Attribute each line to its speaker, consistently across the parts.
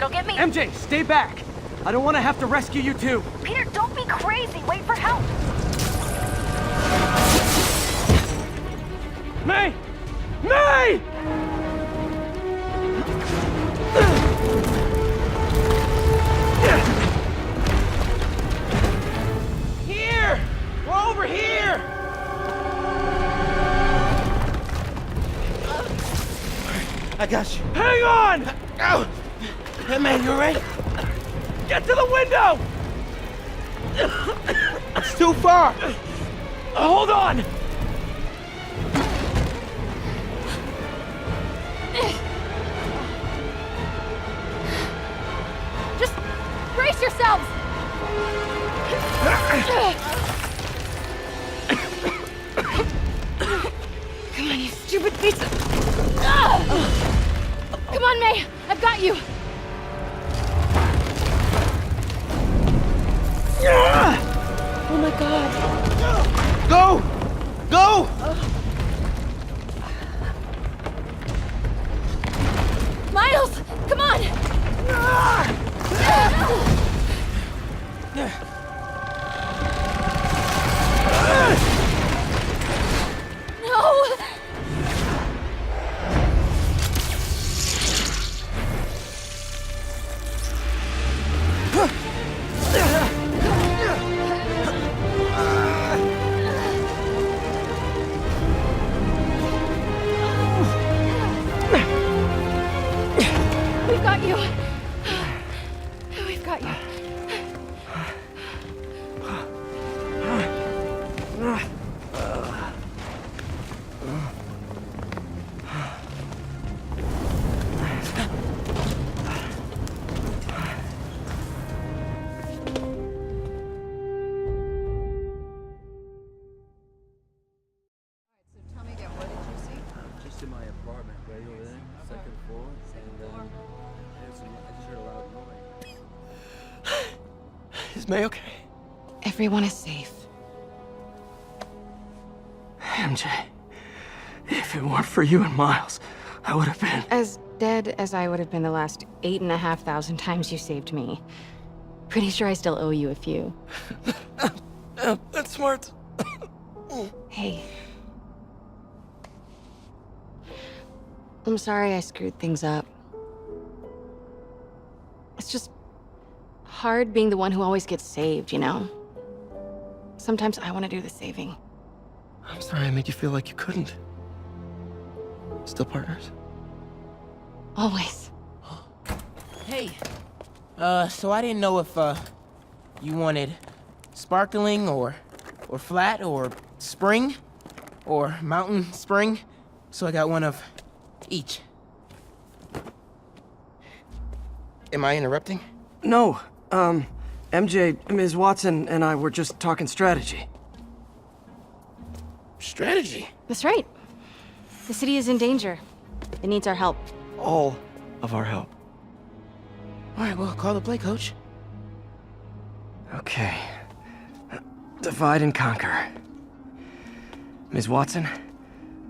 Speaker 1: it'll get me...
Speaker 2: MJ, stay back! I don't want to have to rescue you too!
Speaker 1: Peter, don't be crazy! Wait for help!
Speaker 2: May! May!
Speaker 3: Here! We're over here! I got you.
Speaker 2: Hang on!
Speaker 3: Ow! Hey, man, you alright?
Speaker 2: Get to the window!
Speaker 3: It's too far!
Speaker 2: Hold on!
Speaker 1: Just brace yourselves! Come on, you stupid piece of... Come on, May! I've got you! Oh my god.
Speaker 3: Go! Go!
Speaker 1: Miles! Come on! No! We've got you. We've got you.
Speaker 4: Tell me again, what did you see?
Speaker 5: Just in my apartment, right over there, second floor, and I just heard a loud noise.
Speaker 2: Is May okay?
Speaker 4: Everyone is safe.
Speaker 2: MJ, if it weren't for you and Miles, I would have been...
Speaker 4: As dead as I would have been the last 8,500 times you saved me. Pretty sure I still owe you a few.
Speaker 2: That's smart.
Speaker 4: Hey. I'm sorry I screwed things up. It's just hard being the one who always gets saved, you know? Sometimes I want to do the saving.
Speaker 2: I'm sorry I made you feel like you couldn't. Still partners?
Speaker 4: Always.
Speaker 3: Hey. So I didn't know if, you wanted sparkling or flat or spring or mountain spring. So I got one of each. Am I interrupting?
Speaker 2: No. MJ, Ms. Watson, and I were just talking strategy.
Speaker 3: Strategy?
Speaker 4: That's right. The city is in danger. It needs our help.
Speaker 2: All of our help.
Speaker 3: All right, well, call the play, coach.
Speaker 2: Okay. Divide and conquer. Ms. Watson,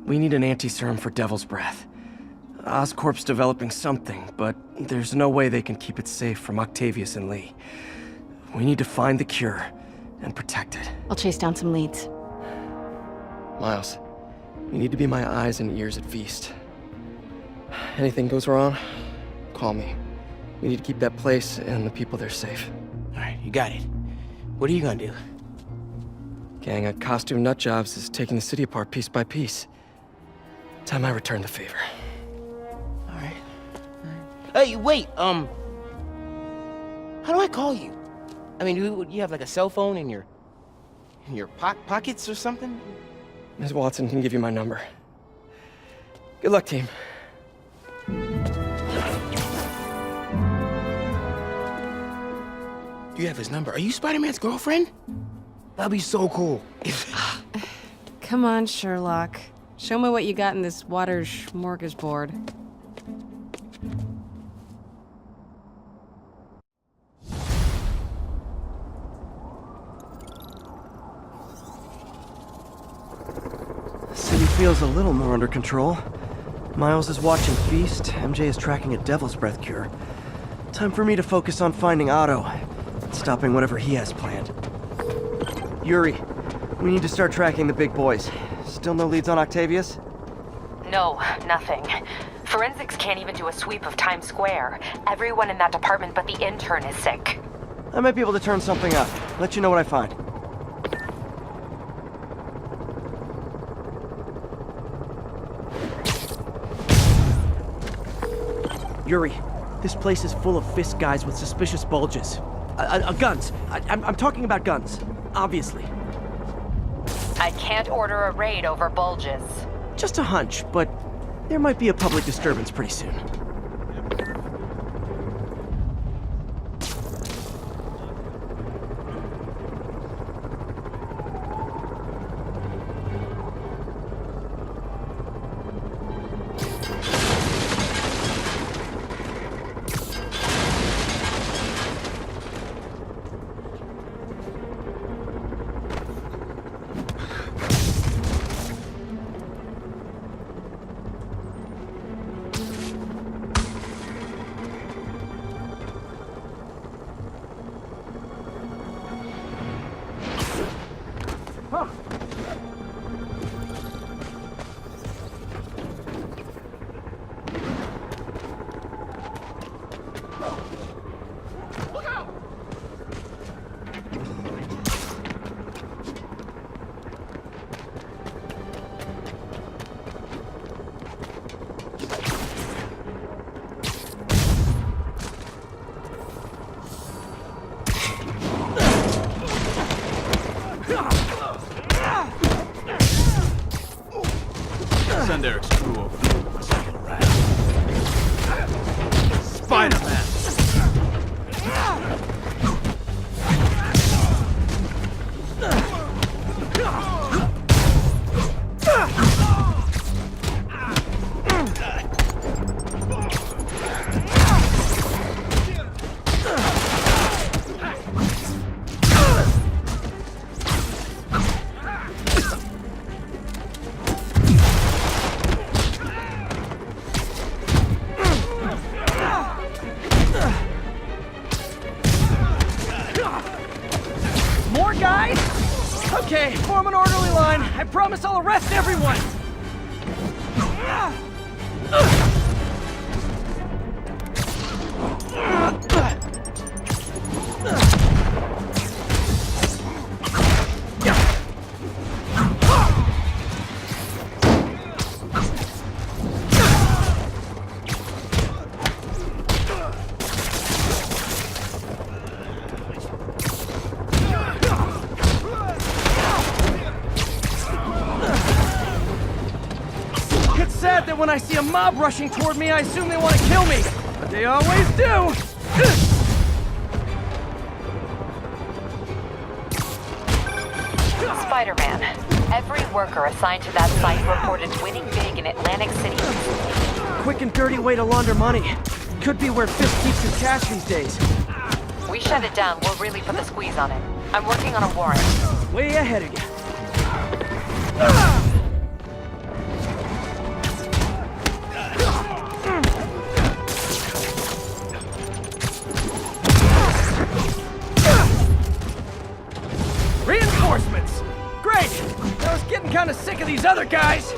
Speaker 2: we need an anti-serum for Devil's Breath. Oscorp's developing something, but there's no way they can keep it safe from Octavius and Lee. We need to find the cure and protect it.
Speaker 4: I'll chase down some leads.
Speaker 2: Miles, you need to be my eyes and ears at Feast. Anything goes wrong, call me. We need to keep that place and the people there safe.
Speaker 3: All right, you got it. What are you gonna do?
Speaker 2: Gang of costume nutjobs is taking the city apart piece by piece. Time I return the favor.
Speaker 3: All right. Hey, wait, how do I call you? I mean, you have like a cell phone in your pockets or something?
Speaker 2: Ms. Watson can give you my number. Good luck, team.
Speaker 3: You have his number. Are you Spider-Man's girlfriend? That'd be so cool.
Speaker 4: Come on, Sherlock. Show me what you got in this water smorgasbord.
Speaker 6: The city feels a little more under control. Miles is watching Feast, MJ is tracking a Devil's Breath cure. Time for me to focus on finding Otto. And stopping whatever he has planned. Yuri, we need to start tracking the big boys. Still no leads on Octavius?
Speaker 7: No, nothing. Forensics can't even do a sweep of Times Square. Everyone in that department but the intern is sick.
Speaker 6: I might be able to turn something up. Let you know what I find. Yuri, this place is full of Fisk guys with suspicious bulges. Guns. I'm talking about guns. Obviously.
Speaker 7: I can't order a raid over bulges.
Speaker 6: Just a hunch, but there might be a public disturbance pretty soon.
Speaker 8: Send Eric's crew over. Second round. Spider-Man!
Speaker 6: More guys? Okay, form an orderly line. I promise I'll arrest everyone! It's sad that when I see a mob rushing toward me, I assume they want to kill me. But they always do!
Speaker 7: Spider-Man. Every worker assigned to that site reported winning big in Atlantic City.
Speaker 6: Quick and dirty way to launder money. Could be where Fisk keeps his cash these days.
Speaker 7: We shut it down, we'll really put the squeeze on it. I'm working on a warrant.
Speaker 6: Way ahead of you. Reinforcements! Great! I was getting kind of sick of these other guys!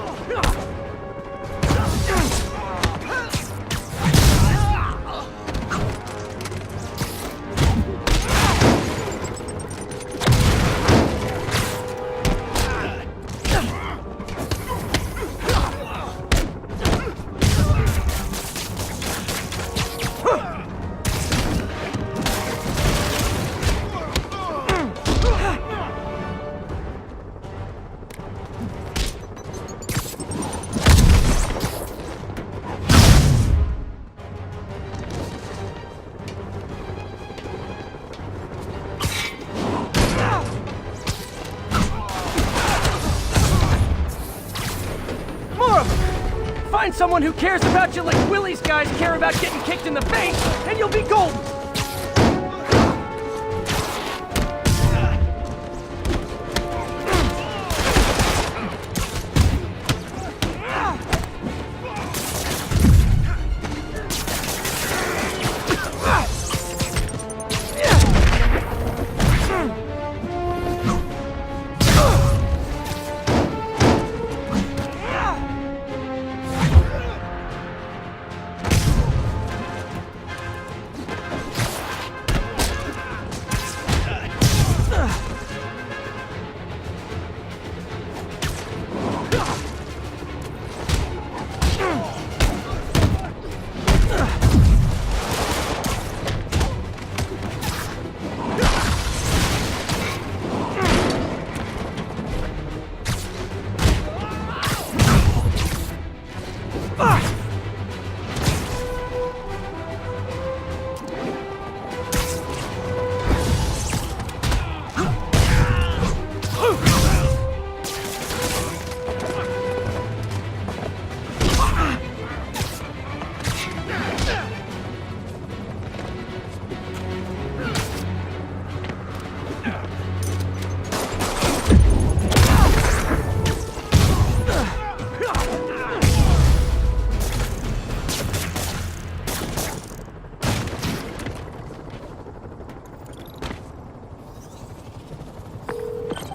Speaker 6: Find someone who cares about you like Willie's guys care about getting kicked in the face, and you'll be golden!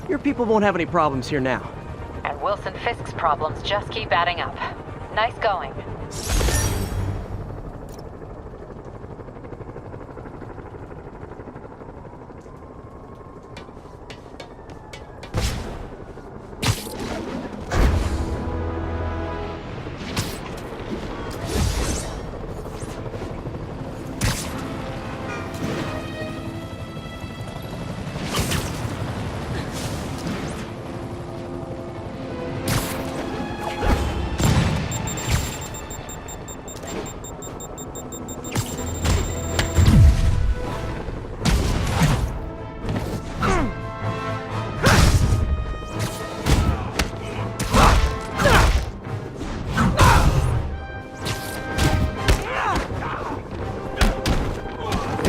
Speaker 2: Your people won't have any problems here now.
Speaker 7: And Wilson Fisk's problems just keep adding up. Nice going.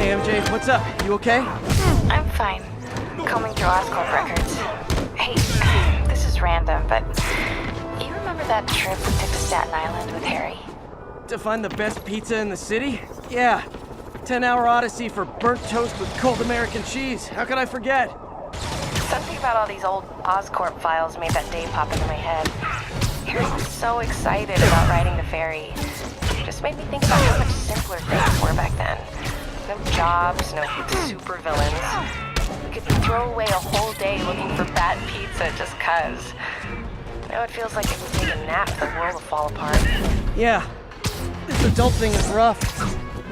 Speaker 2: Hey, MJ, what's up? You okay?
Speaker 4: I'm fine. Combing through Oscorp records. Hey, this is random, but you remember that trip we took to Staten Island with Harry?
Speaker 2: To find the best pizza in the city? Yeah. 10-hour odyssey for burnt toast with cold American cheese. How could I forget?
Speaker 4: Something about all these old Oscorp files made that day pop into my head. Harry was so excited about riding the ferry. It just made me think about how much simpler things were back then. No jobs, no supervillains. We could throw away a whole day looking for bad pizza just 'cause. Now it feels like if we take a nap, the world will fall apart.
Speaker 2: Yeah. This adult thing is rough.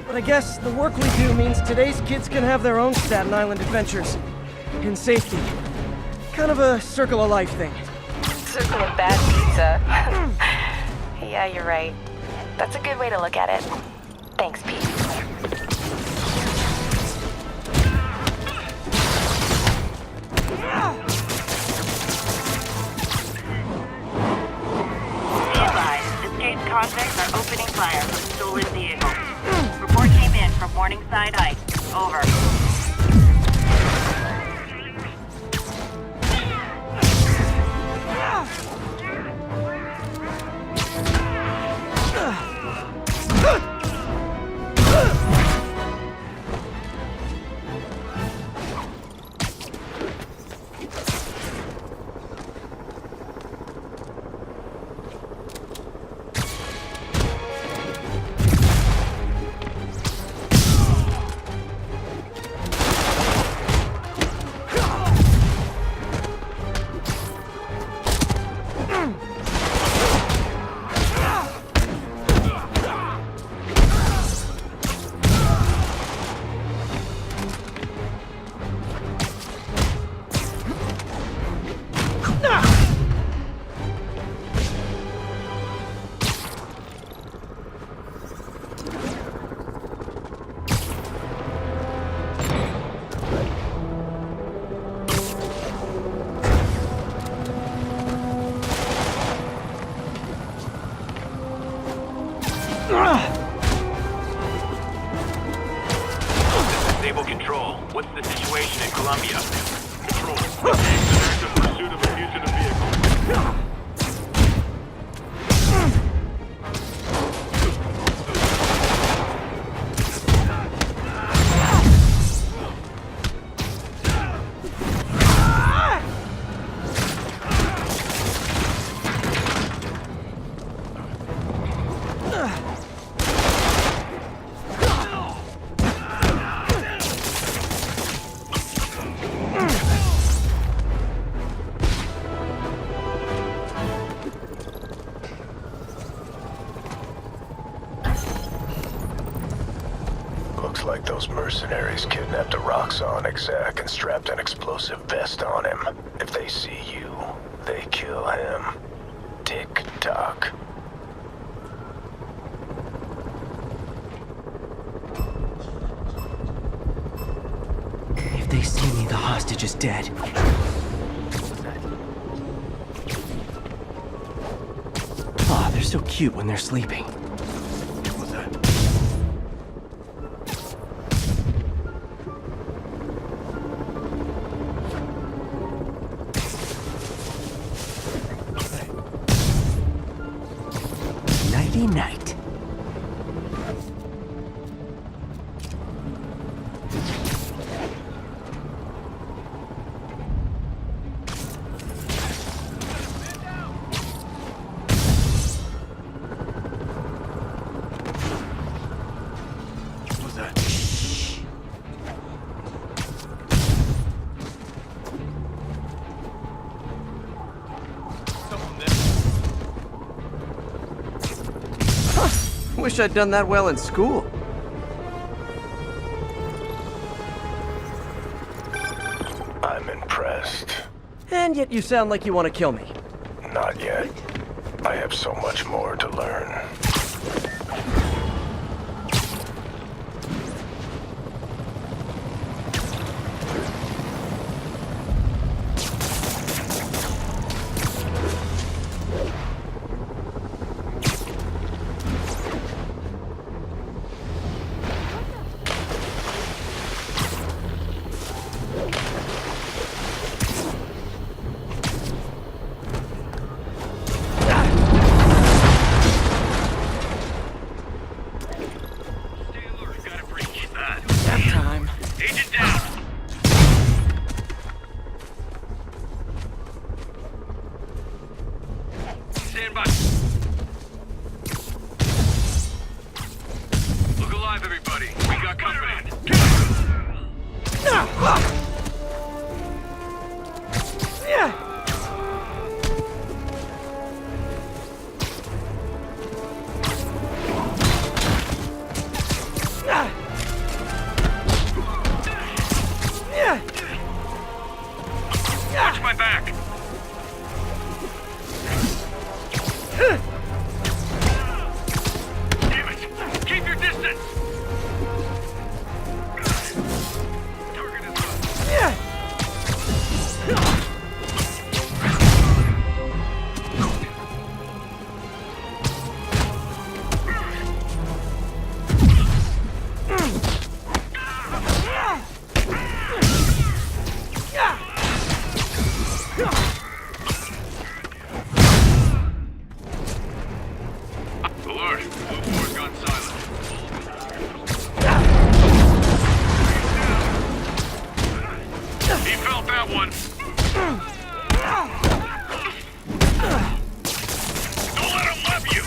Speaker 2: But I guess the work we do means today's kids can have their own Staten Island adventures. In safety. Kind of a circle of life thing.
Speaker 4: Circle of bad pizza. Yeah, you're right. That's a good way to look at it. Thanks, Pete.
Speaker 9: Be advised, escaped convicts are opening fire from stolen vehicles. Report came in from Morningside Heights. Over.
Speaker 8: Disable control. What's the situation in Columbia? Control. Engage in active pursuit of a fugitive vehicle.
Speaker 10: Looks like those mercenaries kidnapped a Roxxon exec and strapped an explosive vest on him. If they see you, they kill him. Tick-tock.
Speaker 2: If they see me, the hostage is dead. Aw, they're so cute when they're sleeping.
Speaker 8: What's that?
Speaker 2: Nighty-night. wish I'd done that well in school.
Speaker 10: I'm impressed.
Speaker 2: And yet you sound like you want to kill me.
Speaker 10: Not yet. I have so much more to learn.
Speaker 8: Agent down! Stand by. Look alive, everybody. We got company. Watch my back. Damn it! Keep your distance. Target is up. Alert! Blue board gun silent. He felt that one. Don't let him love you.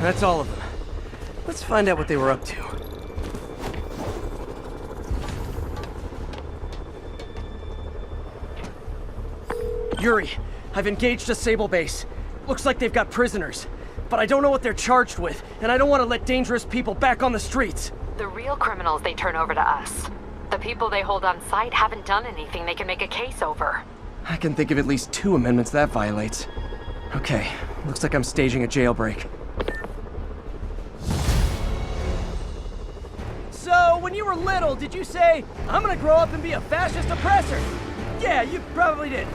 Speaker 2: That's all of them. Let's find out what they were up to. Yuri, I've engaged a Sable base. Looks like they've got prisoners. But I don't know what they're charged with, and I don't want to let dangerous people back on the streets.
Speaker 7: The real criminals they turn over to us. The people they hold on site haven't done anything they can make a case over.
Speaker 2: I can think of at least 2 amendments that violates. Okay, looks like I'm staging a jailbreak. So, when you were little, did you say, I'm gonna grow up and be a fascist oppressor? Yeah, you probably did.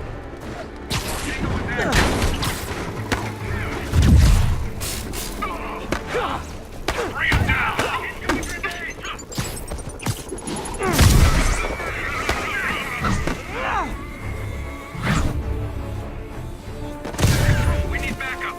Speaker 8: Bring him down. We need backup.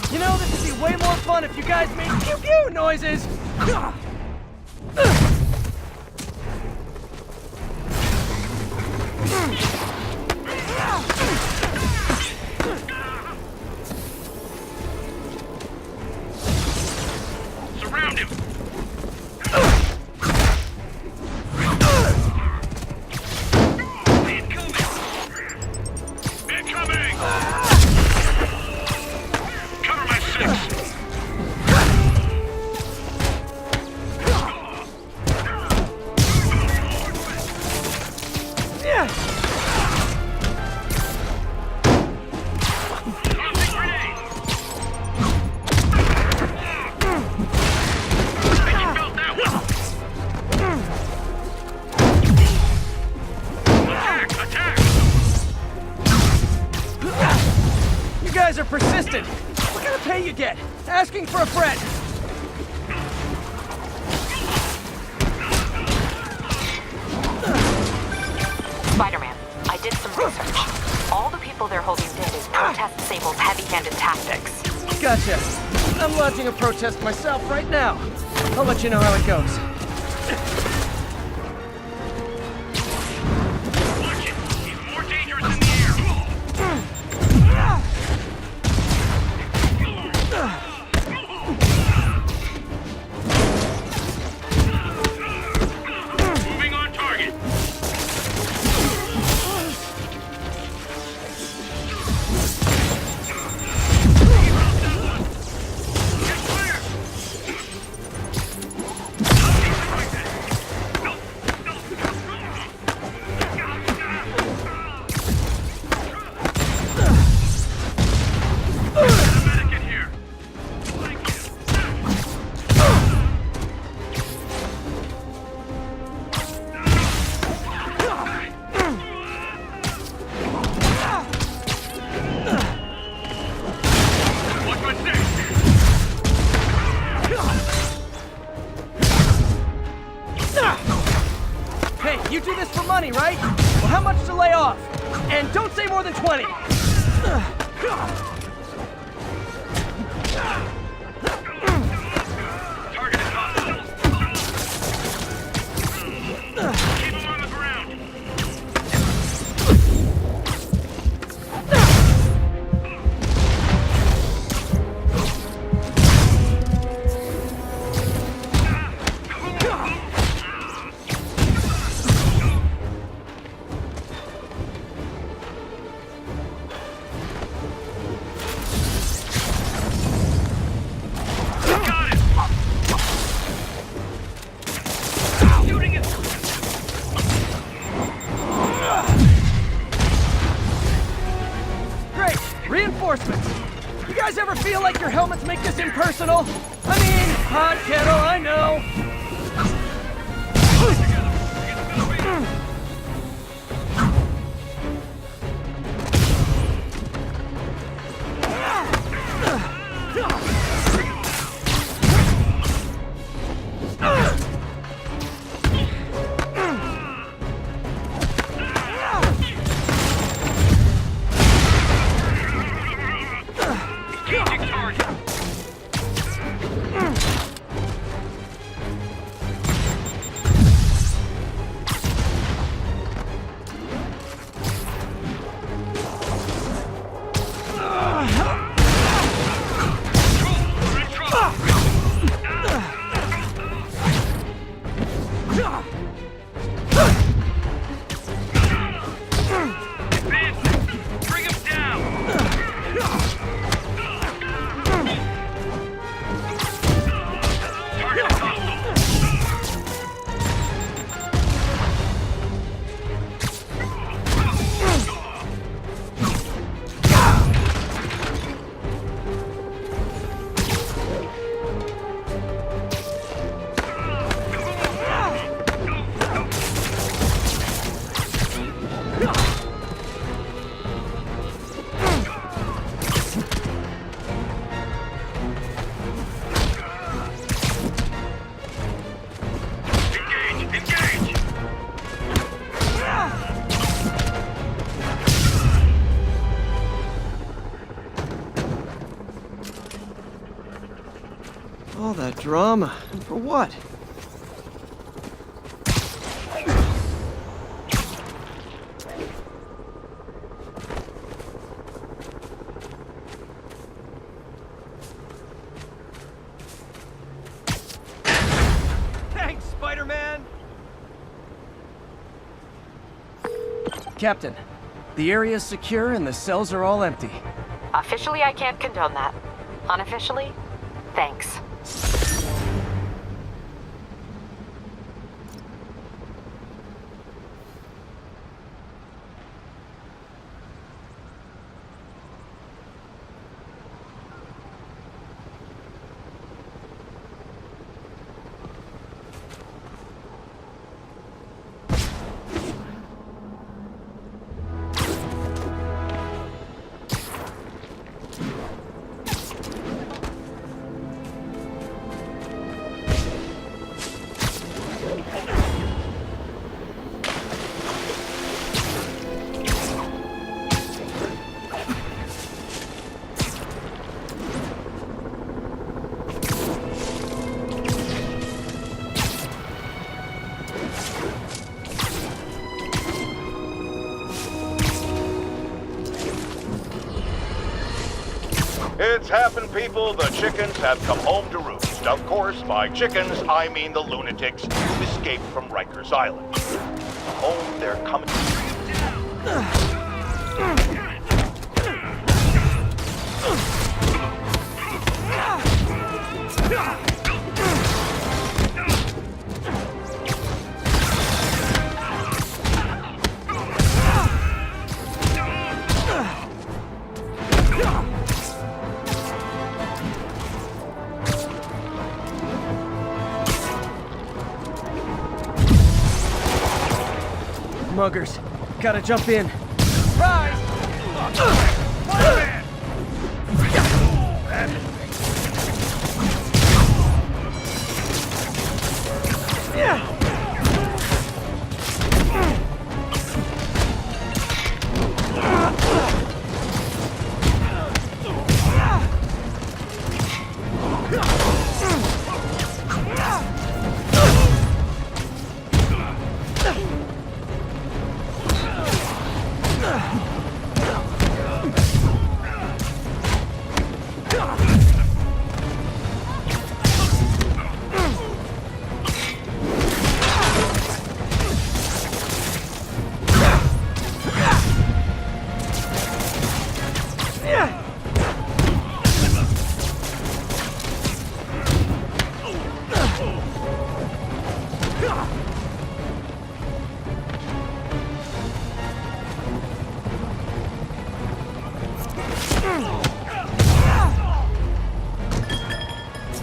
Speaker 2: You know, this would be way more fun if you guys made pew-pew noises!
Speaker 8: Surround him. Incoming! Cover my 6!
Speaker 2: guys are persistent. What kind of pay you get? Asking for a friend.
Speaker 7: Spider-Man, I did some research. All the people they're holding dead is protest Sable's heavy-handed tactics.
Speaker 2: Gotcha. I'm lodging a protest myself right now. I'll let you know how it goes.
Speaker 8: Watch it. He's more dangerous in the air. Moving on target. Get clear. Medic in here. Watch my six.
Speaker 2: Hey, you do this for money, right? Well, how much to lay off? And don't say more than 20.
Speaker 8: Target is hostile. Keep him on the ground. Got it. Shooting it.
Speaker 2: Great! Reinforcements! You guys ever feel like your helmets make this impersonal? I mean, hot kettle, I know.
Speaker 8: Engaging target. We're in trouble. Advancing. Bring him down. Target is hostile. Engage! Engage!
Speaker 6: All that drama. And for what?
Speaker 2: Thanks, Spider-Man! Captain, the area's secure and the cells are all empty.
Speaker 7: Officially, I can't condone that. Unofficially, thanks.
Speaker 11: It's happened, people. The chickens have come home to roost. Of course, by chickens, I mean the lunatics who escaped from Rikers Island. Home they're coming.
Speaker 6: Muggers, gotta jump in.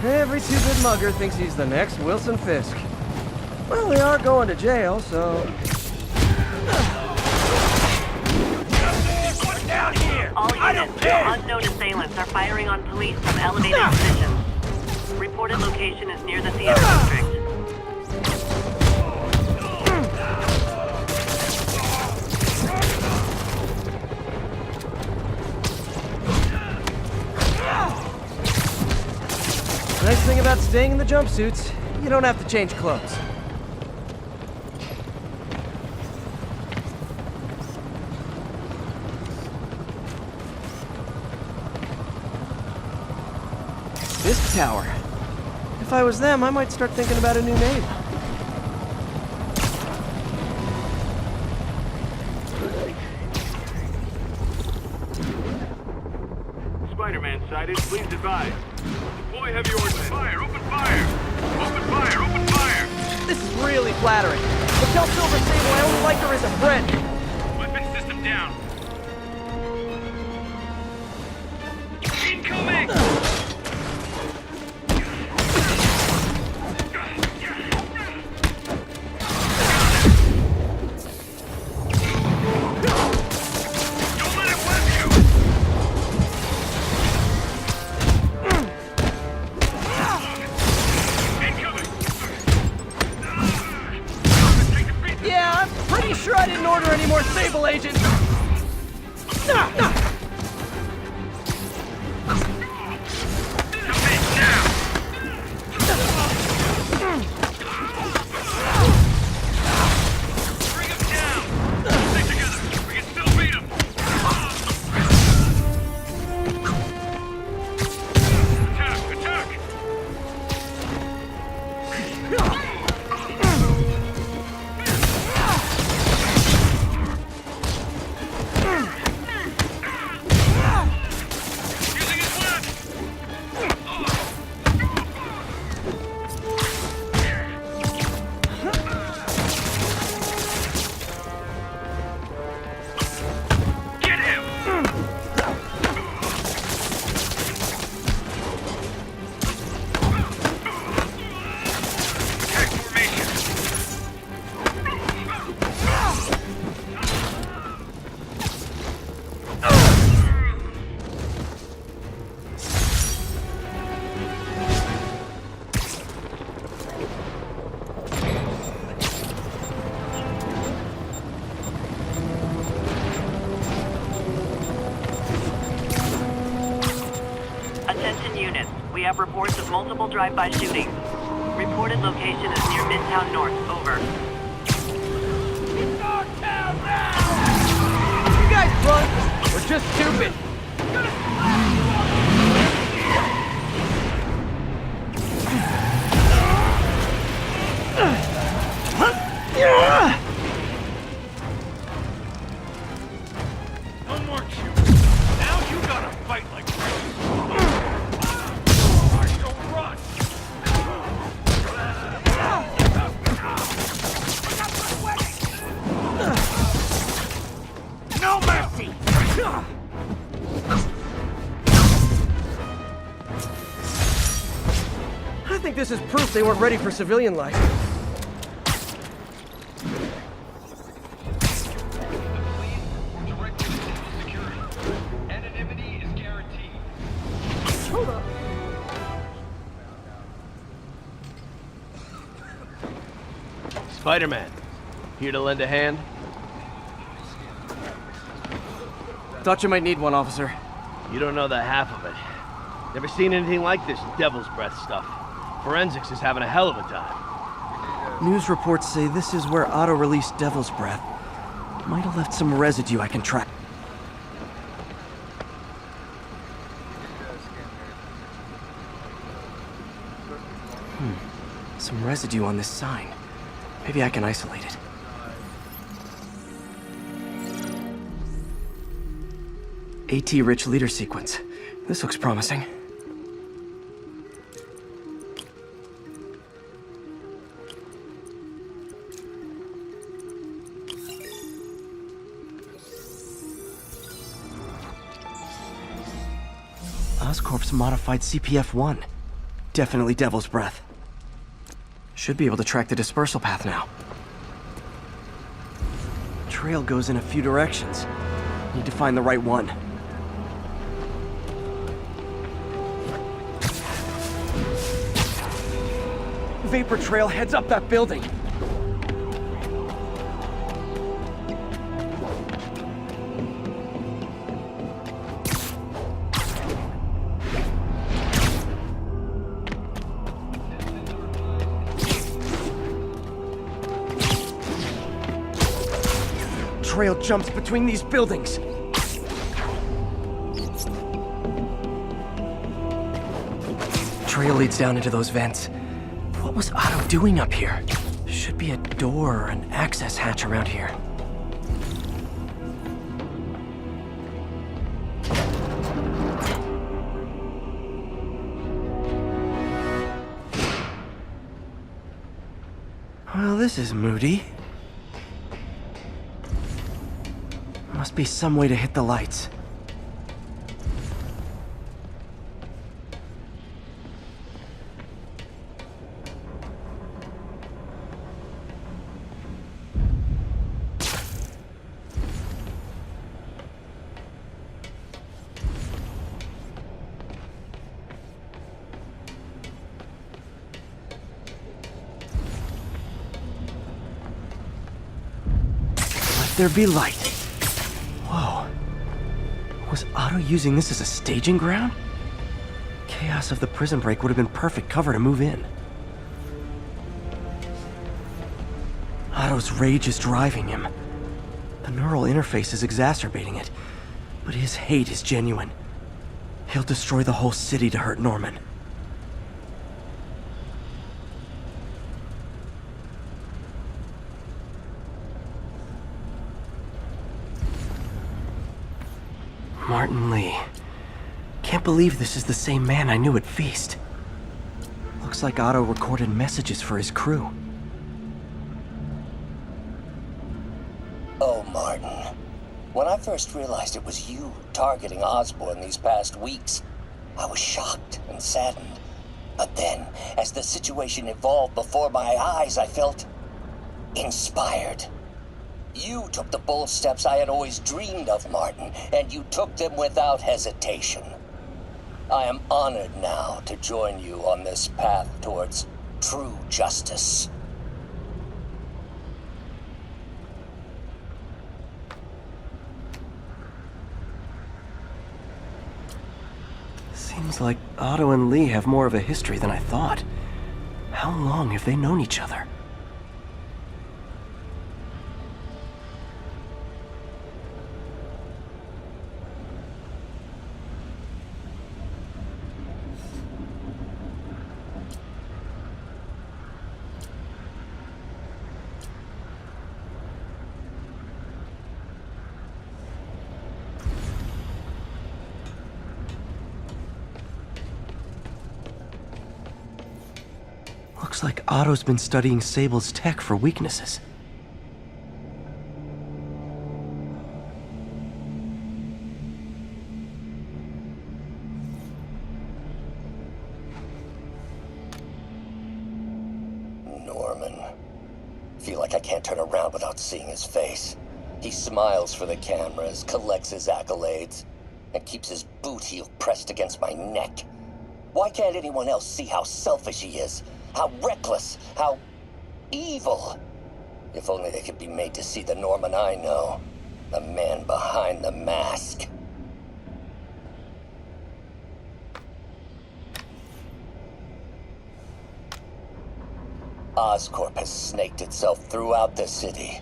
Speaker 6: Every two-bit mugger thinks he's the next Wilson Fisk. Well, they are going to jail, so...
Speaker 9: All units, unknown assailants are firing on police from elevated positions. Reported location is near the theater district.
Speaker 6: Nice thing about staying in the jumpsuits, you don't have to change clothes. This tower. If I was them, I might start thinking about a new name.
Speaker 8: Spider-Man sighted. Please advise. Deploy heavy ordnance. Fire! Open fire! Open fire! Open fire!
Speaker 6: This is really flattering. But tell Silver Sable I only like her as a friend.
Speaker 8: Weapon system down. Incoming! Don't let it web you!
Speaker 6: Yeah, I'm pretty sure I didn't order any more Sable agents.
Speaker 8: Bring him down! Stick together! We can still beat him! Attack! Attack! Using his web! Get him! Attack formation!
Speaker 9: Attention units, we have reports of multiple drive-by shootings. Reported location is near Midtown North. Over.
Speaker 6: You guys drunk or just stupid?
Speaker 8: them, weren't you? Now you gotta fight like crazy. Alright, don't run. No mercy!
Speaker 2: I think this is proof they weren't ready for civilian life.
Speaker 12: Spider-Man, here to lend a hand?
Speaker 2: Thought you might need one, officer.
Speaker 12: You don't know the half of it. Never seen anything like this Devil's Breath stuff. Forensics is having a hell of a time.
Speaker 6: News reports say this is where Otto released Devil's Breath. Might have left some residue I can track.
Speaker 2: Some residue on this sign. Maybe I can isolate it. AT-rich leader sequence. This looks promising.
Speaker 6: Oscorp's modified CPF-1. Definitely Devil's Breath.
Speaker 2: Should be able to track the dispersal path now.
Speaker 6: Trail goes in a few directions. Need to find the right one. Vapor trail heads up that building. Trail jumps between these buildings.
Speaker 2: Trail leads down into those vents. What was Otto doing up here? Should be a door or an access hatch around here.
Speaker 6: Well, this is moody. Must be some way to hit the lights. Let there be light. Whoa. Was Otto using this as a staging ground? Chaos of the prison break would have been perfect cover to move in. Otto's rage is driving him. The neural interface is exacerbating it, but his hate is genuine. He'll destroy the whole city to hurt Norman. Martin Lee. Can't believe this is the same man I knew at Feast. Looks like Otto recorded messages for his crew.
Speaker 13: Oh, Martin. When I first realized it was you targeting Osborn these past weeks, I was shocked and saddened. But then, as the situation evolved before my eyes, I felt inspired. You took the bold steps I had always dreamed of, Martin, and you took them without hesitation. I am honored now to join you on this path towards true justice.
Speaker 6: Seems like Otto and Lee have more of a history than I thought. How long have they known each other? like Otto's been studying Sable's tech for weaknesses.
Speaker 13: Norman. Feel like I can't turn around without seeing his face. He smiles for the cameras, collects his accolades, and keeps his boot heel pressed against my neck. Why can't anyone else see how selfish he is? How reckless? How evil? If only they could be made to see the Norman I know. The man behind the mask. Oscorp has snaked itself throughout the city.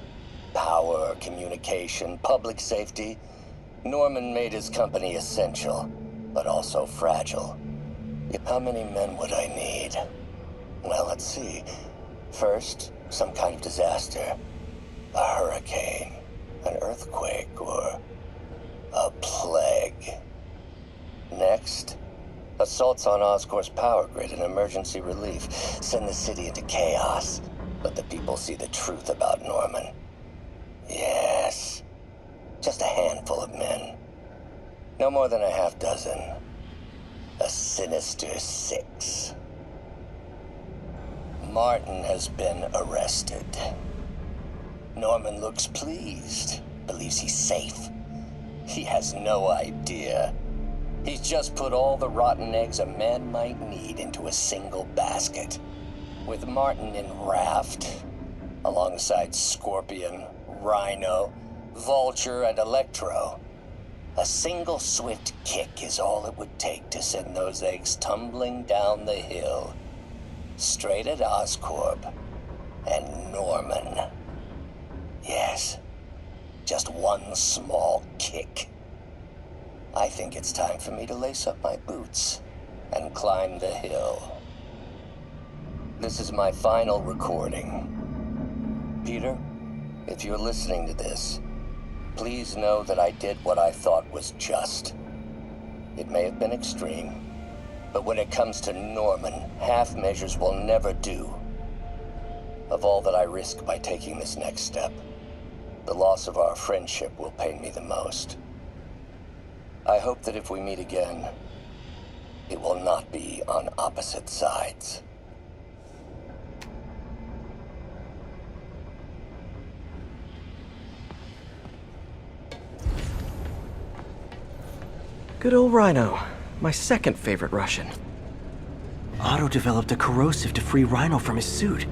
Speaker 13: Power, communication, public safety. Norman made his company essential, but also fragile. How many men would I need? Well, let's see. First, some kind of disaster. A hurricane, an earthquake, or a plague. Next, assaults on Oscorp's power grid and emergency relief. Send the city into chaos. Let the people see the truth about Norman. Yes. Just a handful of men. No more than a half dozen. A sinister 6. Martin has been arrested. Norman looks pleased. Believes he's safe. He has no idea. He's just put all the rotten eggs a man might need into a single basket. With Martin in raft, alongside Scorpion, Rhino, Vulture, and Electro. A single swift kick is all it would take to send those eggs tumbling down the hill. Straight at Oscorp and Norman. Yes, just one small kick. I think it's time for me to lace up my boots and climb the hill. This is my final recording. Peter, if you're listening to this, please know that I did what I thought was just. It may have been extreme, but when it comes to Norman, half measures will never do. Of all that I risk by taking this next step, the loss of our friendship will pain me the most. I hope that if we meet again, it will not be on opposite sides.
Speaker 2: Good old Rhino. My second favorite Russian.
Speaker 6: Otto developed a corrosive to free Rhino from his suit.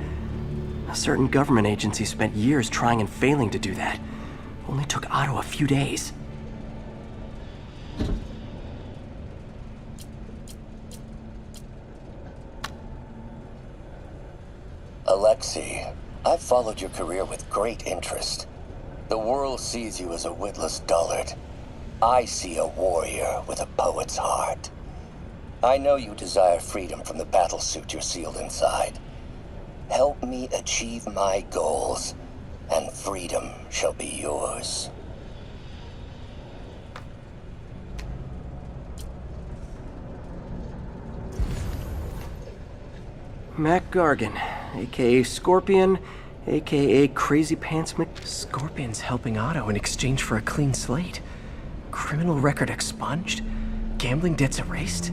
Speaker 6: A certain government agency spent years trying and failing to do that. Only took Otto a few days.
Speaker 13: Alexei, I've followed your career with great interest. The world sees you as a witless dullard. I see a warrior with a poet's heart. I know you desire freedom from the battlesuit you're sealed inside. Help me achieve my goals, and freedom shall be yours.
Speaker 6: Mac Gargan, aka Scorpion, aka Crazy Pants
Speaker 2: Scorpion's helping Otto in exchange for a clean slate. Criminal record expunged? Gambling debts erased?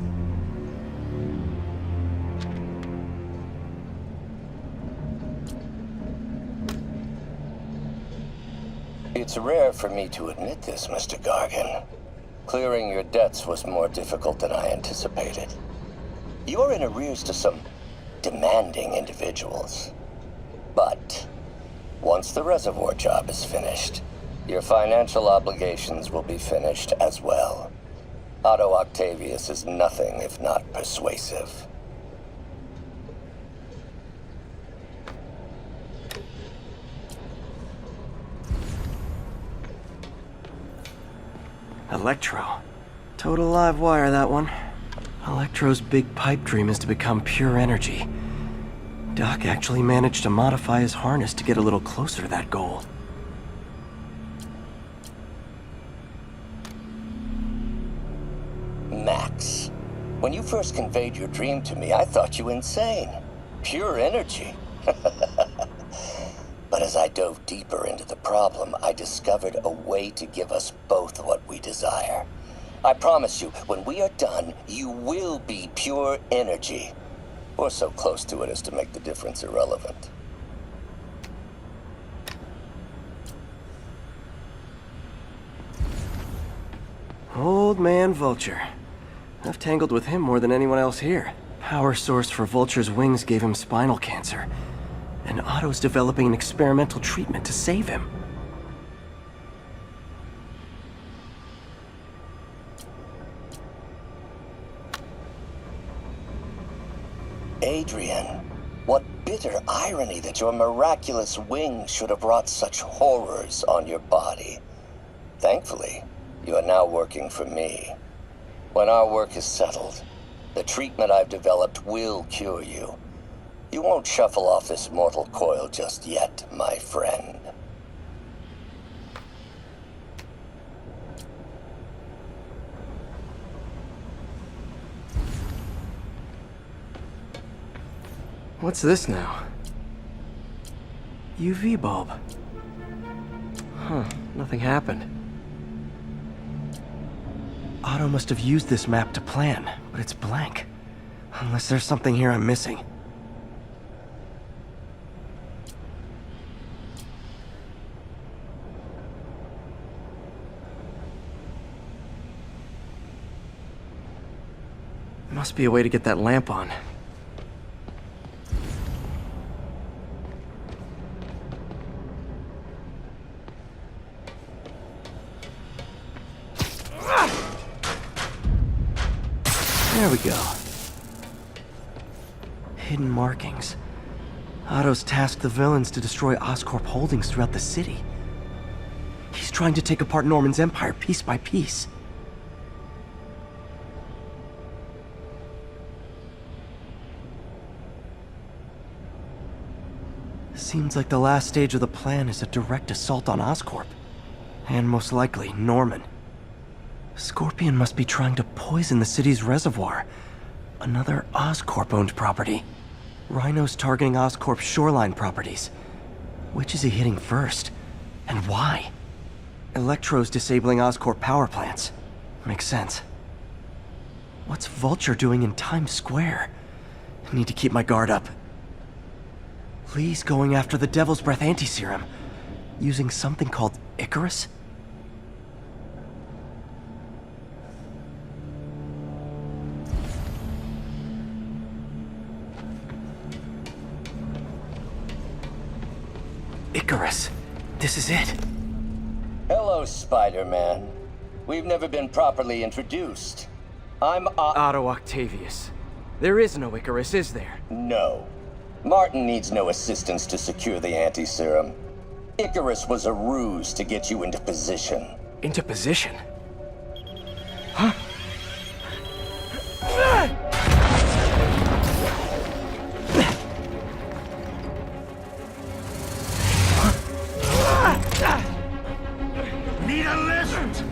Speaker 13: It's rare for me to admit this, Mr. Gargan. Clearing your debts was more difficult than I anticipated. You're in arrears to some demanding individuals. But once the reservoir job is finished, your financial obligations will be finished as well. Otto Octavius is nothing if not persuasive.
Speaker 6: Electro. Total live wire, that one. Electro's big pipe dream is to become pure energy. Doc actually managed to modify his harness to get a little closer to that goal.
Speaker 13: Max, when you first conveyed your dream to me, I thought you insane. pure energy. But as I dove deeper into the problem, I discovered a way to give us both what we desire. I promise you, when we are done, you will be pure energy. Or so close to it as to make the difference irrelevant.
Speaker 6: Old man Vulture. I've tangled with him more than anyone else here. Power source for Vulture's wings gave him spinal cancer. And Otto's developing an experimental treatment to save him.
Speaker 13: Adrian, what bitter irony that your miraculous wings should have wrought such horrors on your body. Thankfully, you are now working for me. When our work is settled, the treatment I've developed will cure you. You won't shuffle off this mortal coil just yet, my friend.
Speaker 2: What's this now?
Speaker 6: UV bulb.
Speaker 2: Huh, nothing happened.
Speaker 6: Otto must have used this map to plan, but it's blank. Unless there's something here I'm missing.
Speaker 2: Must be a way to get that lamp on.
Speaker 6: There we go. Hidden markings. Otto's tasked the villains to destroy Oscorp holdings throughout the city. He's trying to take apart Norman's empire piece by piece. Seems like the last stage of the plan is a direct assault on Oscorp. And most likely, Norman. Scorpion must be trying to poison the city's reservoir. Another Oscorp-owned property. Rhino's targeting Oscorp's shoreline properties. Which is he hitting first? And why? Electro's disabling Oscorp power plants. Makes sense. What's Vulture doing in Times Square? I need to keep my guard up. Lee's going after the Devil's Breath anti-serum. Using something called Icarus? Icarus. This is it.
Speaker 13: Hello, Spider-Man. We've never been properly introduced. I'm
Speaker 2: Otto Octavius. There is no Icarus, is there?
Speaker 13: No. Martin needs no assistance to secure the anti-serum. Icarus was a ruse to get you into position.
Speaker 2: Into position? Huh?
Speaker 11: Need a lift?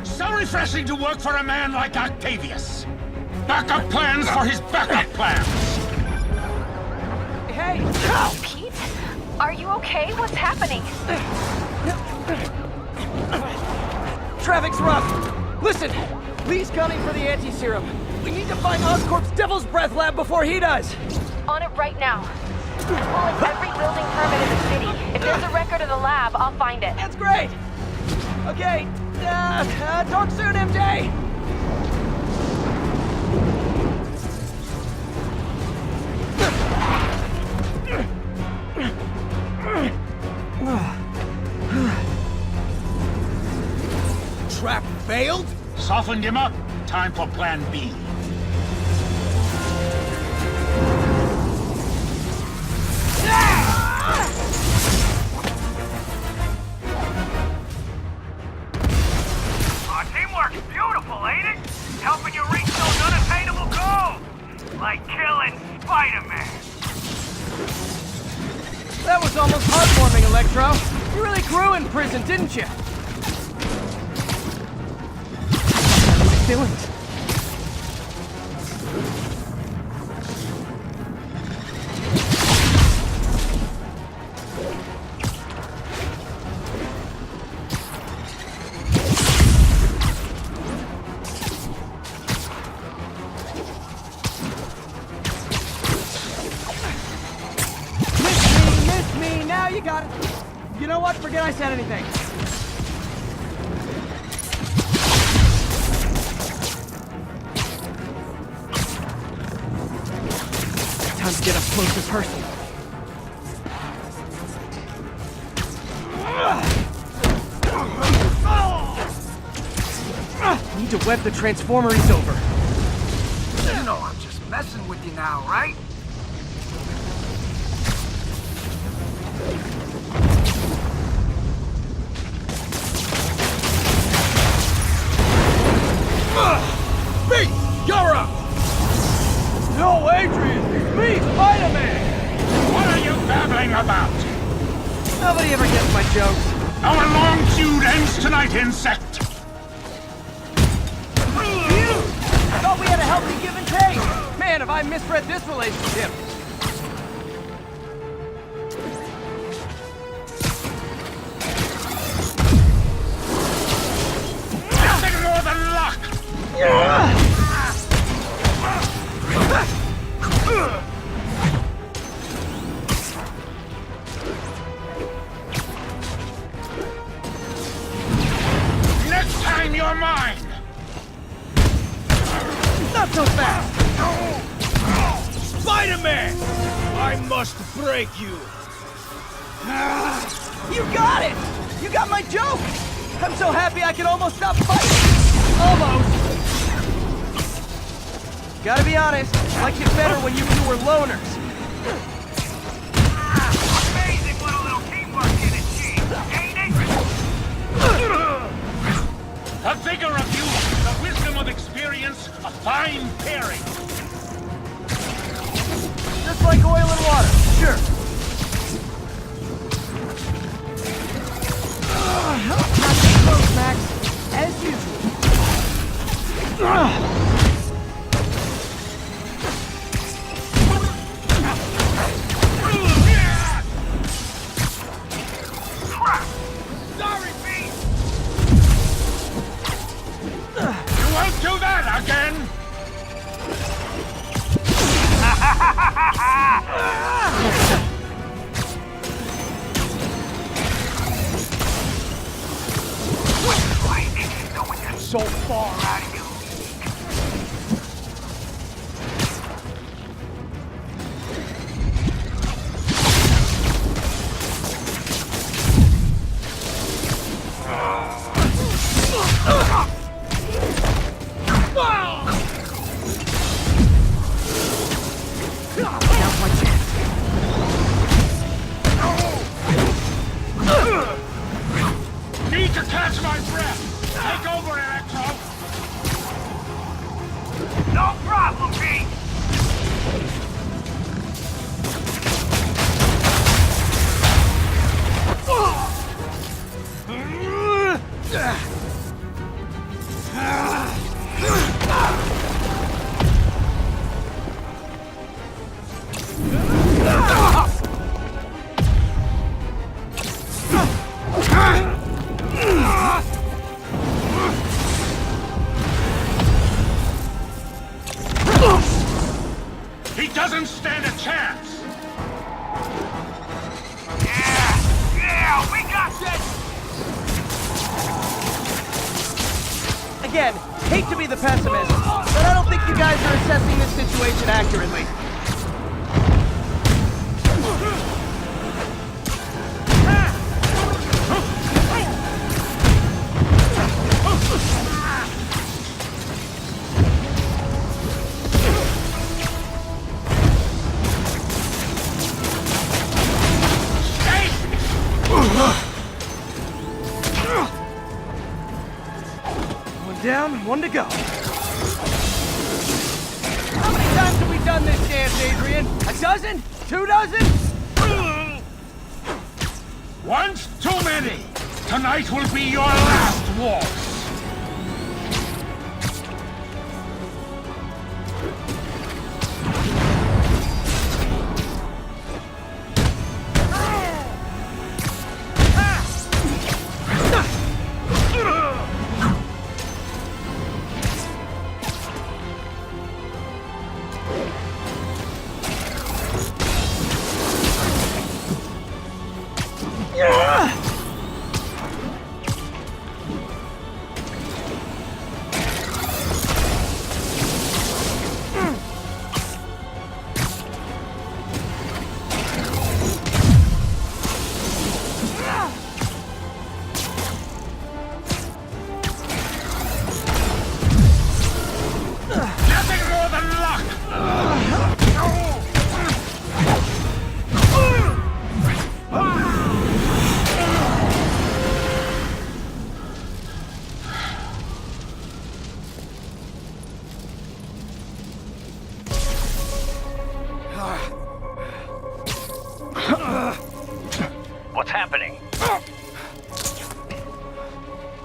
Speaker 11: So refreshing to work for a man like Octavius. Backup plans for his backup plans.
Speaker 2: Hey!
Speaker 7: Pete? Are you okay? What's happening?
Speaker 2: Traffic's rough. Listen, Lee's gunning for the anti-serum. We need to find Oscorp's Devil's Breath lab before he does.
Speaker 7: On it right now. I'm pulling every building permit in the city. If there's a record of the lab, I'll find it.
Speaker 2: That's great. Okay, talk soon, MJ.
Speaker 11: Trap failed? Softened him up. Time for plan B.
Speaker 8: Teamwork is beautiful, ain't it? Helping you reach those unattainable goals. Like killing Spider-Man.
Speaker 2: That was almost heartwarming, Electro. You really grew in prison, didn't you? Feelings. forget I said anything. Time to get up close and personal. Need to web the transformer he's over.
Speaker 14: You know I'm just messing with you now, right?
Speaker 12: Me! You're up! No, Adrian! It's me, Spider-Man!
Speaker 8: What are you babbling about?
Speaker 2: Nobody ever gets my jokes.
Speaker 8: Our long feud ends tonight, insect!
Speaker 2: I thought we had a healthy give and take! Man, have I misread this relationship!
Speaker 8: Nothing more than luck! Next time you're mine!
Speaker 2: Not so fast!
Speaker 12: Spider-Man! I must break you!
Speaker 2: You got it! You got my joke! I'm so happy I can almost stop fighting! Almost! Gotta be honest, I liked it better when you two were loners.
Speaker 14: Amazing what a little teamwork can achieve, ain't it?
Speaker 8: The vigor of youth, the wisdom of experience, a fine pairing.
Speaker 2: Just like oil and water, sure. Not too close, Max. As usual.
Speaker 8: Sorry, Pete! You won't do that again!
Speaker 14: So far out of you.
Speaker 2: Now's my chance.
Speaker 8: Need to catch my breath! Take over, Electro!
Speaker 14: No problem, Pete.
Speaker 8: He doesn't stand a chance!
Speaker 14: Yeah, we got this.
Speaker 2: Again, hate to be the pessimist, but I don't think you guys are assessing this situation accurately. One down, one to go. How many times have we done this dance, Adrian? A dozen? 2 dozen?
Speaker 8: Once too many! Tonight will be your last waltz!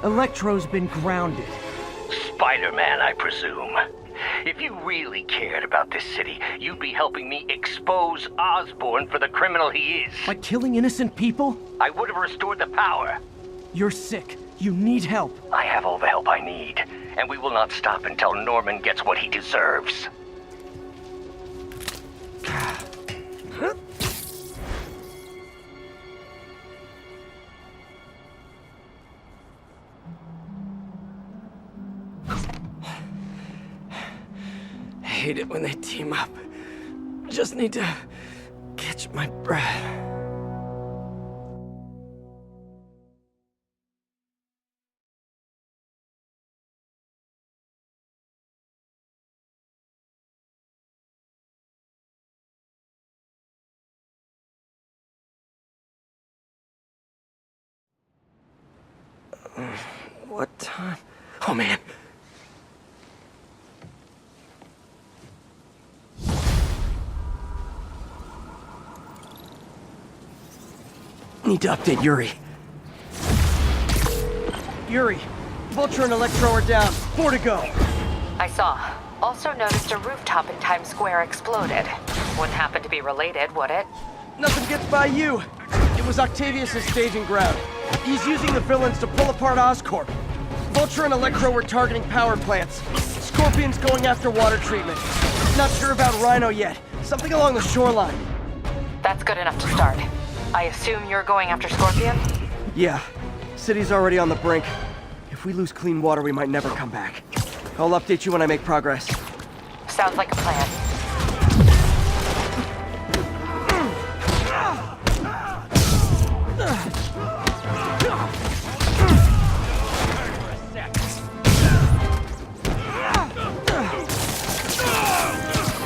Speaker 2: Electro's been grounded.
Speaker 15: Spider-Man, I presume. If you really cared about this city, you'd be helping me expose Osborn for the criminal he is.
Speaker 2: By killing innocent people?
Speaker 15: I would have restored the power.
Speaker 2: You're sick. You need help.
Speaker 15: I have all the help I need, and we will not stop until Norman gets what he deserves.
Speaker 2: I hate it when they team up. Just need to catch my breath. What time? Oh, man. Need to update Yuri. Yuri, Vulture and Electro are down. 4 to go.
Speaker 7: I saw. Also noticed a rooftop in Times Square exploded. Wouldn't happen to be related, would it?
Speaker 2: Nothing gets by you. It was Octavius' staging ground. He's using the villains to pull apart Oscorp. Vulture and Electro were targeting power plants. Scorpion's going after water treatment. Not sure about Rhino yet. Something along the shoreline.
Speaker 7: That's good enough to start. I assume you're going after Scorpion?
Speaker 2: Yeah. City's already on the brink. If we lose clean water, we might never come back. I'll update you when I make progress.
Speaker 7: Sounds like a plan.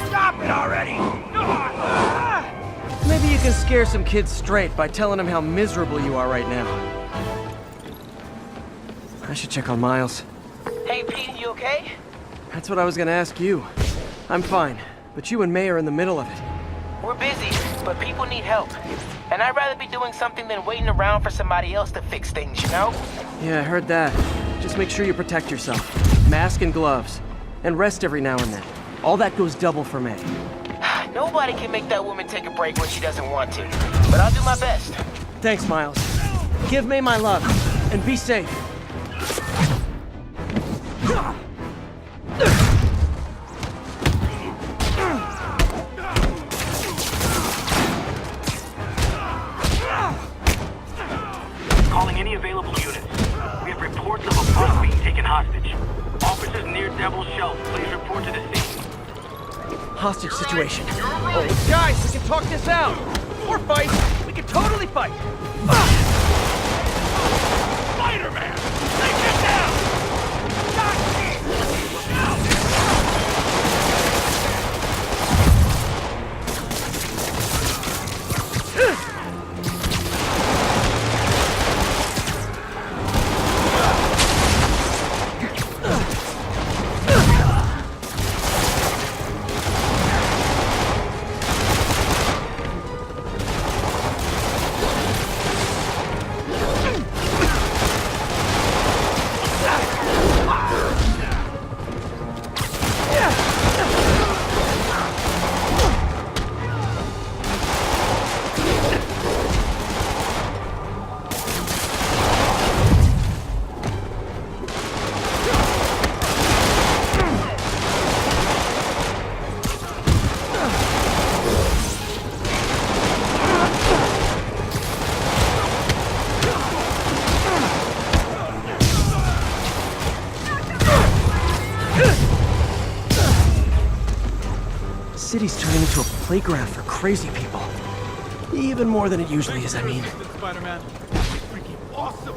Speaker 14: Stop it already!
Speaker 2: Maybe you can scare some kids straight by telling them how miserable you are right now. I should check on Miles.
Speaker 3: Hey, Pete, you okay?
Speaker 2: That's what I was gonna ask you. I'm fine, but you and May are in the middle of it.
Speaker 3: We're busy, but people need help. And I'd rather be doing something than waiting around for somebody else to fix things, you know?
Speaker 2: Yeah, I heard that. Just make sure you protect yourself. Mask and gloves. And rest every now and then. All that goes double for May.
Speaker 3: Nobody can make that woman take a break when she doesn't want to. But I'll do my best.
Speaker 2: Thanks, Miles. Give May my love, and be safe.
Speaker 14: Calling any available units. We have reports of a bus being taken hostage. Officers near Devil's Shelf, please report to the scene.
Speaker 2: Hostage situation. Oh, guys, we can talk this out. Or fight. We can totally fight.
Speaker 14: Spider-Man! Take it down!
Speaker 2: City's turning into a playground for crazy people. Even more than it usually is, I mean.
Speaker 14: Spider-Man. Freaking awesome!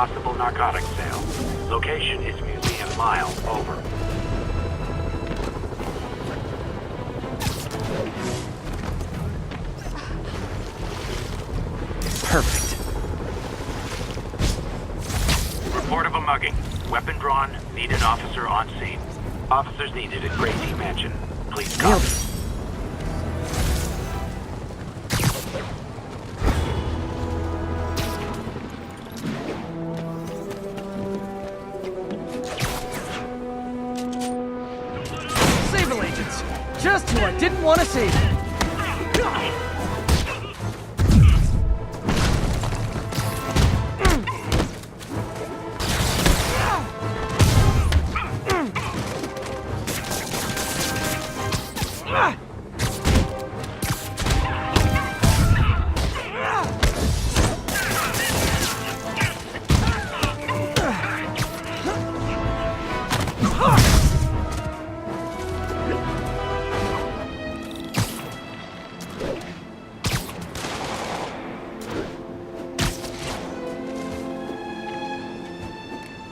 Speaker 14: possible narcotics sale. Location is Museum Mile. Over.
Speaker 2: Perfect.
Speaker 14: Report of a mugging. Weapon drawn. Need an officer on scene. Officers needed at Gracie Mansion. Please copy.
Speaker 2: Sable agents! Just who I didn't want to see!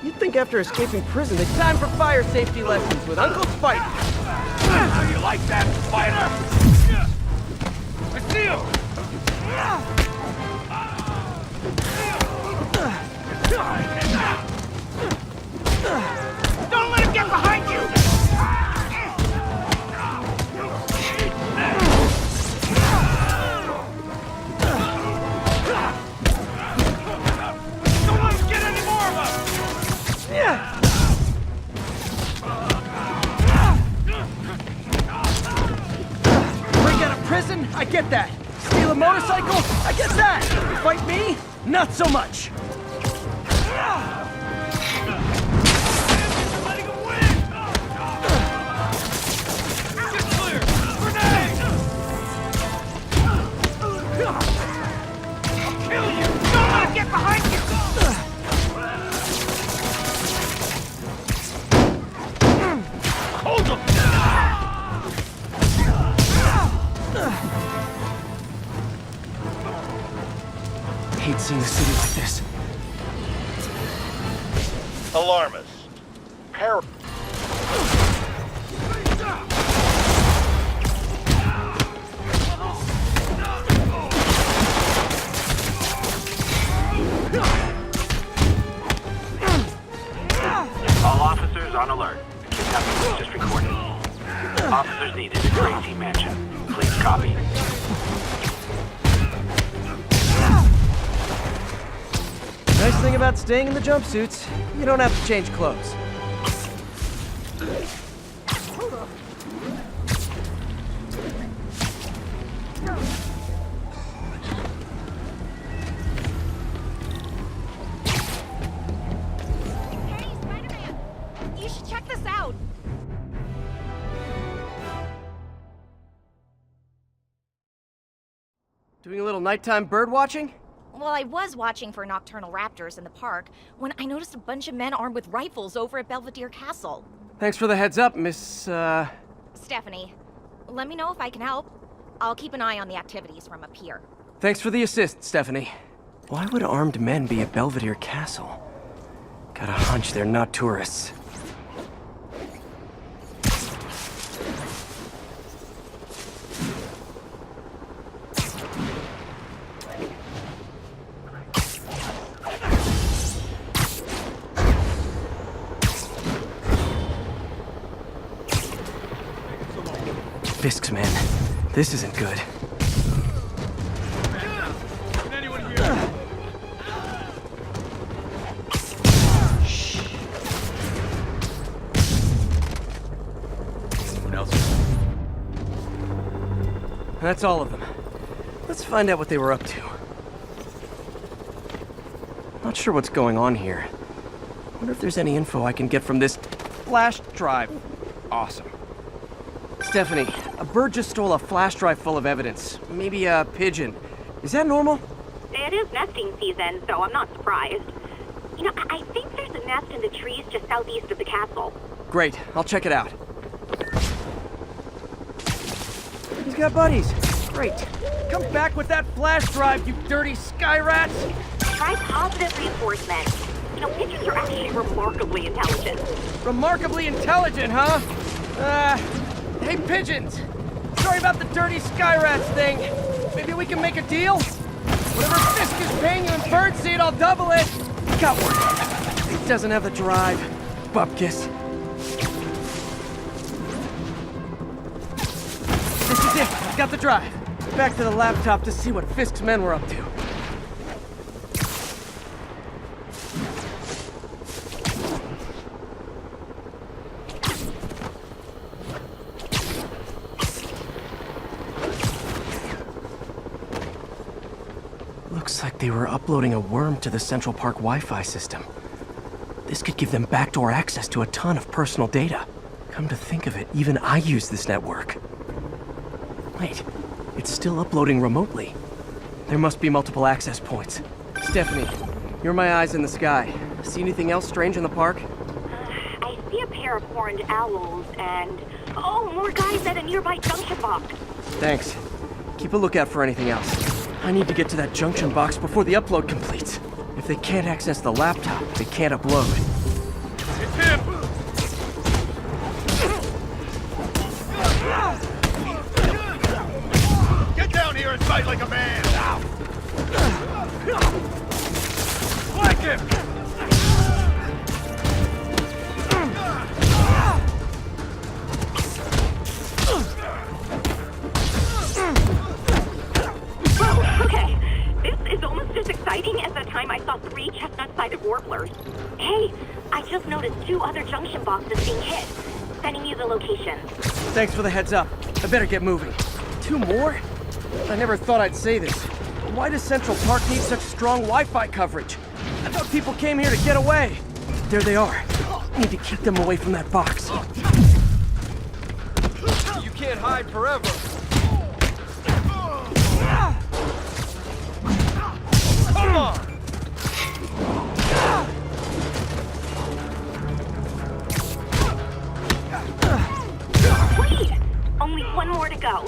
Speaker 6: You'd think after escaping prison, it's time for fire safety lessons with Uncle Spike.
Speaker 8: How you like that, Spider? I see you!
Speaker 3: Don't let him get behind you!
Speaker 8: Don't let him get any more of us!
Speaker 2: Break out of prison? I get that. Steal a motorcycle? I get that. Fight me? Not so much.
Speaker 8: Letting him win! Get clear! Grenade! I'll kill you!
Speaker 3: Don't let him get behind you!
Speaker 8: Hold him!
Speaker 2: Hate seeing the city like this.
Speaker 11: Alarmist.
Speaker 14: All officers on alert. Kidnapping was just recorded. Officers needed at Gracie Mansion. Please copy.
Speaker 2: Nice thing about staying in the jumpsuits, you don't have to change clothes.
Speaker 1: Hey, Spider-Man! You should check this out!
Speaker 2: Doing a little nighttime bird watching?
Speaker 16: Well, I was watching for nocturnal raptors in the park when I noticed a bunch of men armed with rifles over at Belvedere Castle.
Speaker 2: Thanks for the heads up, Miss,
Speaker 16: Stephanie, let me know if I can help. I'll keep an eye on the activities from up here.
Speaker 2: Thanks for the assist, Stephanie. Why would armed men be at Belvedere Castle? Got a hunch they're not tourists. Fisk's men. This isn't good.
Speaker 8: Can anyone hear me? Anyone else?
Speaker 2: That's all of them. Let's find out what they were up to. Not sure what's going on here. Wonder if there's any info I can get from this flash drive. Awesome. Stephanie, a bird just stole a flash drive full of evidence. Maybe a pigeon. Is that normal?
Speaker 9: It is nesting season, so I'm not surprised. You know, I think there's a nest in the trees just southeast of the castle.
Speaker 2: Great, I'll check it out. He's got buddies. Great. Come back with that flash drive, you dirty sky rats!
Speaker 9: Try positive reinforcement. You know, pigeons are actually remarkably intelligent.
Speaker 2: Remarkably intelligent, huh? Hey, pigeons! Sorry about the dirty sky rats thing. Maybe we can make a deal? Whatever Fisk is paying you in birdseed, I'll double it! Got one. He doesn't have the drive. Bupkis. This is it. Got the drive. Back to the laptop to see what Fisk's men were up to. Looks like they were uploading a worm to the Central Park Wi-Fi system. This could give them backdoor access to a ton of personal data. Come to think of it, even I use this network. Wait, it's still uploading remotely. There must be multiple access points. Stephanie, you're my eyes in the sky. See anything else strange in the park?
Speaker 9: I see a pair of horned owls and... oh, more guys at a nearby junction box.
Speaker 2: Thanks. Keep a lookout for anything else. I need to get to that junction box before the upload completes. If they can't access the laptop, they can't upload.
Speaker 8: It's him! Get down here and fight like a man! Flank him!
Speaker 9: Okay, this is almost as exciting as the time I saw 3 chestnut-sided warblers. Hey, I just noticed 2 other junction boxes being hit. Sending you the location.
Speaker 2: Thanks for the heads up. I better get moving. 2 more? I never thought I'd say this. Why does Central Park need such strong Wi-Fi coverage? I thought people came here to get away. There they are. Need to keep them away from that box.
Speaker 8: You can't hide forever! Come on!
Speaker 9: Sweet! Only 1 more to go.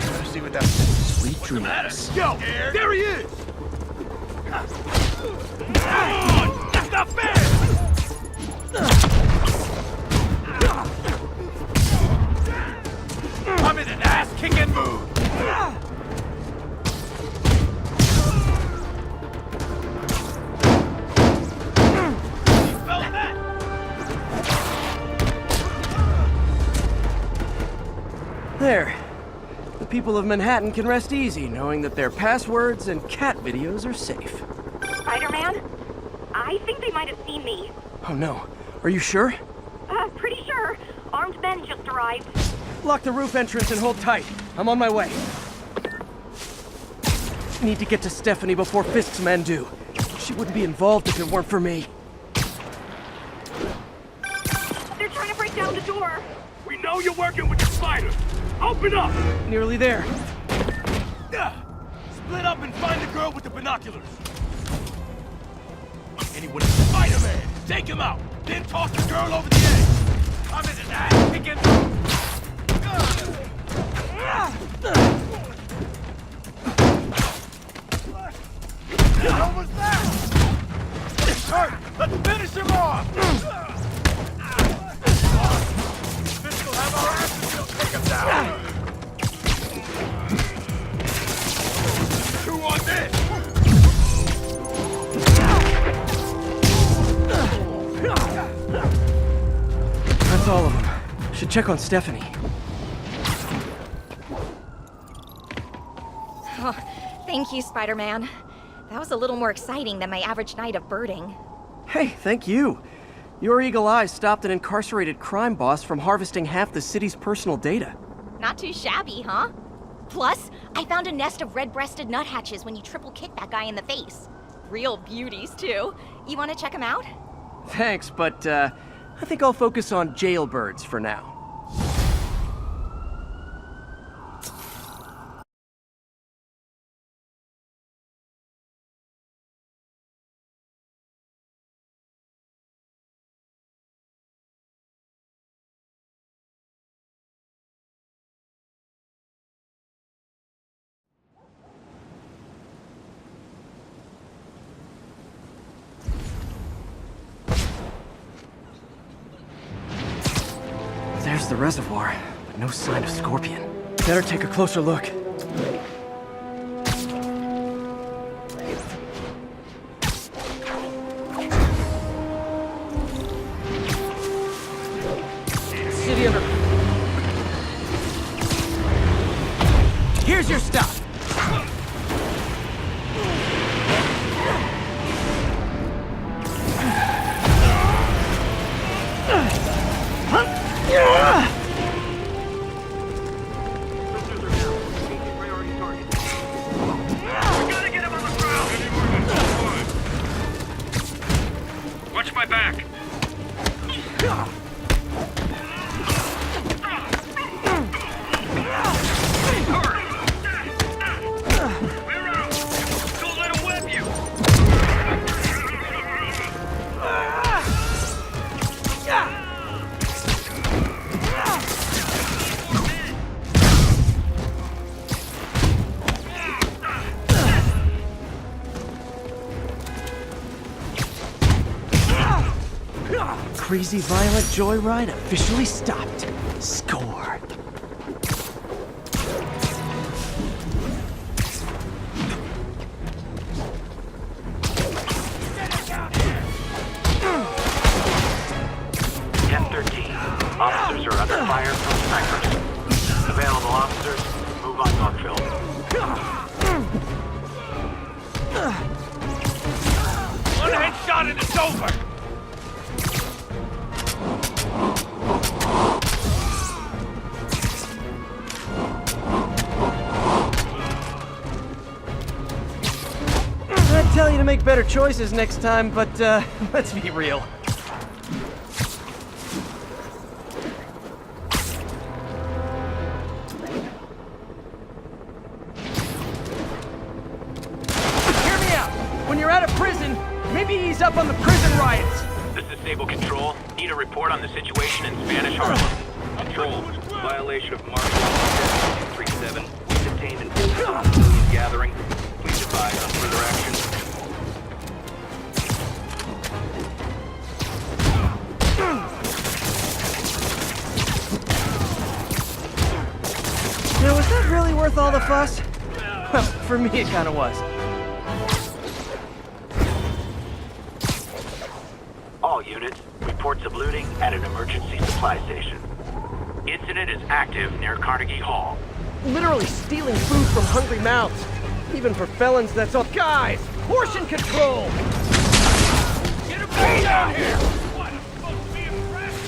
Speaker 8: Let's see what that is.
Speaker 2: Sweet dreams.
Speaker 8: Yo! There he is! That's not fair! I'm in an ass-kicking mood!
Speaker 2: There. The people of Manhattan can rest easy knowing that their passwords and cat videos are safe.
Speaker 9: Spider-Man? I think they might have seen me.
Speaker 2: Oh no. Are you sure?
Speaker 9: Pretty sure. Armed men just arrived.
Speaker 2: Lock the roof entrance and hold tight. I'm on my way. Need to get to Stephanie before Fisk's men do. She wouldn't be involved if it weren't for me.
Speaker 9: They're trying to break down the door.
Speaker 14: We know you're working with the spider. Open up!
Speaker 2: Nearly there.
Speaker 14: Split up and find the girl with the binoculars. Anyone is Spider-Man. Take him out. Then toss the girl over the edge. I'm in an ass-kicking mood. What was that? It's hurt. Let's finish him off. This will have our asses. He'll take him down. 2 on this.
Speaker 2: That's all of them. Should check on Stephanie.
Speaker 16: Oh, thank you, Spider-Man. That was a little more exciting than my average night of birding.
Speaker 2: Hey, thank you. Your eagle eye stopped an incarcerated crime boss from harvesting half the city's personal data.
Speaker 16: Not too shabby, huh? Plus, I found a nest of red-breasted nuthatches when you triple kicked that guy in the face. Real beauties, too. You want to check them out?
Speaker 2: Thanks, but I think I'll focus on jailbirds for now. the reservoir, but no sign of Scorpion. Better take a closer look. City under... Here's your stuff!
Speaker 8: Watch my back!
Speaker 2: Crazy Violet joyride officially stopped. Score.
Speaker 14: Officers are under fire from snipers. Available officers, move on Northville.
Speaker 8: One headshot and it's over!
Speaker 2: I'd tell you to make better choices next time, but let's be real. Hear me out! When you're out of prison, maybe ease up on the prison riots!
Speaker 14: This is Sable Control. Need a report on the situation in Spanish Harlem. Control. Violation of martial law 37. Detained in civilian gathering. Please advise on further action.
Speaker 2: Now, was that really worth all the fuss? Well, for me it kinda was.
Speaker 14: All units, reports of looting at an emergency supply station. Incident is active near Carnegie Hall.
Speaker 2: Literally stealing food from hungry mouths. Even for felons, that's all. Guys, portion control!
Speaker 8: Get a bang down here! What, I'm supposed to be impressed?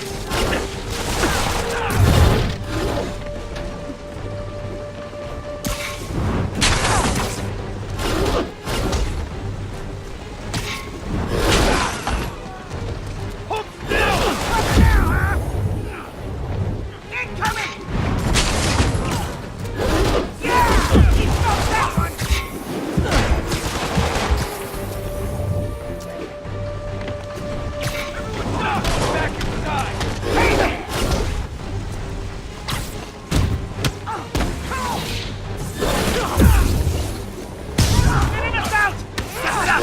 Speaker 8: Hold still! Incoming! Yeah! He stopped that one! Back inside! Hey there! Getting us out! Get it up!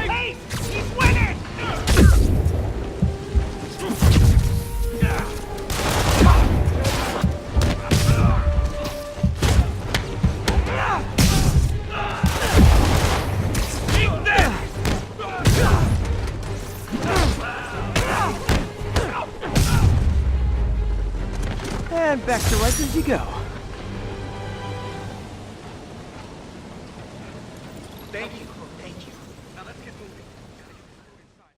Speaker 8: Hey! He's winning! Keep this!
Speaker 2: And back to right as you go.
Speaker 8: Thank you. Thank you. Now let's get moving.